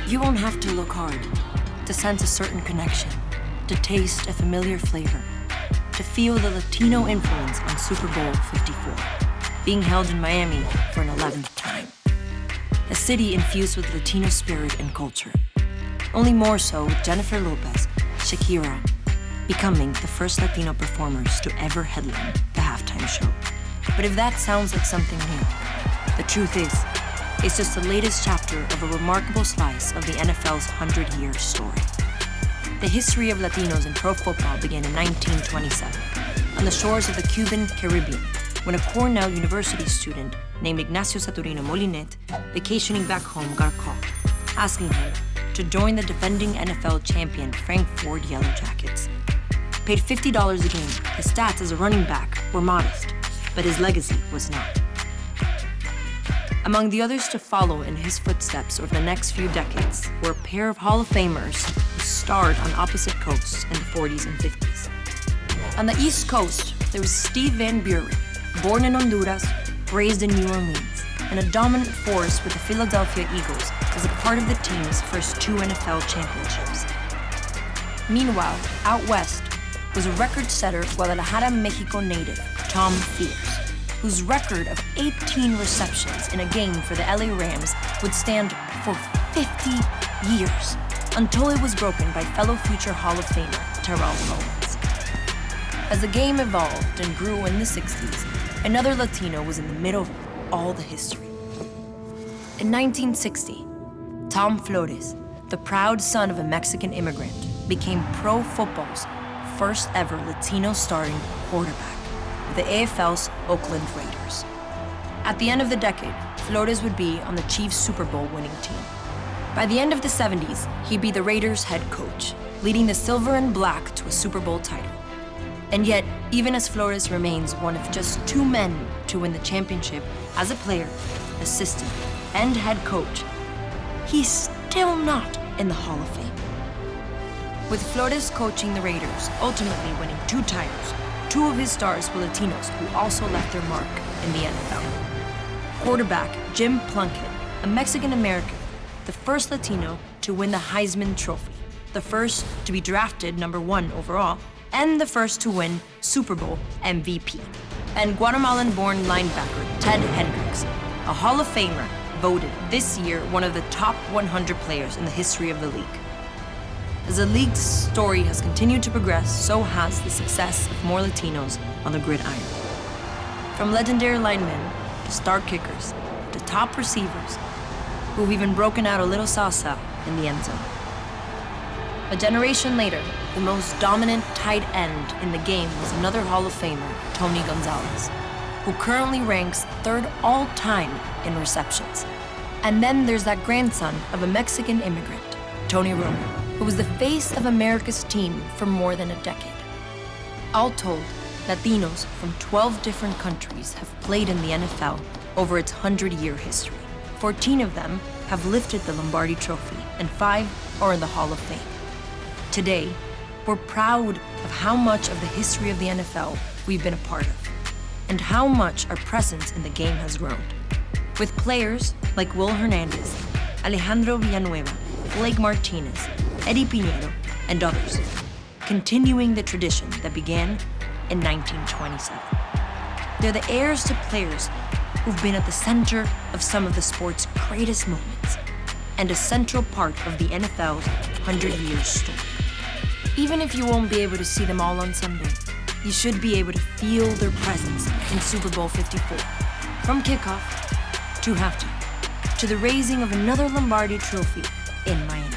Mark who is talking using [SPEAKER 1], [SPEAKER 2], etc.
[SPEAKER 1] You won't have to look hard to sense a certain connection, to taste a familiar flavor, to feel the Latino influence on Super Bowl 54, being held in Miami for an 11th time. A city infused with Latino spirit and culture. Only more so with Jennifer Lopez, Shakira, becoming the first Latino performers to ever headline the halftime show. But if that sounds like something new, the truth is, it's just the latest chapter of a remarkable slice of the NFL's 100-year story. The history of Latinos in pro football began in 1927, on the shores of the Cuban Caribbean, when a Cornell University student named Ignacio Saturino Molinet, vacationing back home, got a call, asking him to join the defending NFL champion Frank Ford Yellow Jackets. Paid $50 a game, his stats as a running back were modest, but his legacy was not. Among the others to follow in his footsteps over the next few decades were a pair of Hall of Famers who starred on opposite coasts in the 40s and 50s. On the East Coast, there was Steve Van Buren, born in Honduras, raised in New Orleans, and a dominant force with the Philadelphia Eagles as a part of the team's first 2 NFL championships. Meanwhile, out west was a record-setter Guadalajara, Mexico native, Tom Fears, whose record of 18 receptions in a game for the LA Rams would stand for 50 years, until it was broken by fellow future Hall of Famer Terrell Owens. As the game evolved and grew in the 60s, another Latino was in the middle of all the history. In 1960, Tom Flores, the proud son of a Mexican immigrant, became pro football's first ever Latino starting quarterback, the AFL's Oakland Raiders. At the end of the decade, Flores would be on the Chiefs' Super Bowl winning team. By the end of the 70s, he'd be the Raiders' head coach, leading the Silver and Black to a Super Bowl title. And yet, even as Flores remains one of just 2 men to win the championship as a player, assistant, and head coach, he's still not in the Hall of Fame. With Flores coaching the Raiders, ultimately winning 2 titles, 2 of his stars were Latinos who also left their mark in the NFL. Quarterback Jim Plunkett, a Mexican-American, the first Latino to win the Heisman Trophy, the first to be drafted number 1 overall, and the first to win Super Bowl MVP. And Guatemalan-born linebacker Ted Hendricks, a Hall of Famer, voted this year one of the top 100 players in the history of the league. As the league's story has continued to progress, so has the success of more Latinos on the gridiron. From legendary linemen to star kickers to top receivers who've even broken out a little salsa in the end zone. A generation later, the most dominant tight end in the game was another Hall of Famer, Tony Gonzalez, who currently ranks 3rd all-time in receptions. And then there's that grandson of a Mexican immigrant, Tony Romo, who was the face of America's team for more than a decade. All told, Latinos from 12 different countries have played in the NFL over its 100-year history. 14 of them have lifted the Lombardi Trophy, and 5 are in the Hall of Fame. Today, we're proud of how much of the history of the NFL we've been a part of, and how much our presence in the game has grown. With players like Will Hernandez, Alejandro Villanueva, Blake Martinez, Eddie Pinheiro, and others, continuing the tradition that began in 1927. They're the heirs to players who've been at the center of some of the sport's greatest moments, and a central part of the NFL's 100-year story. Even if you won't be able to see them all on Sunday, you should be able to feel their presence in Super Bowl 54, from kickoff to halftime, to the raising of another Lombardi Trophy in Miami.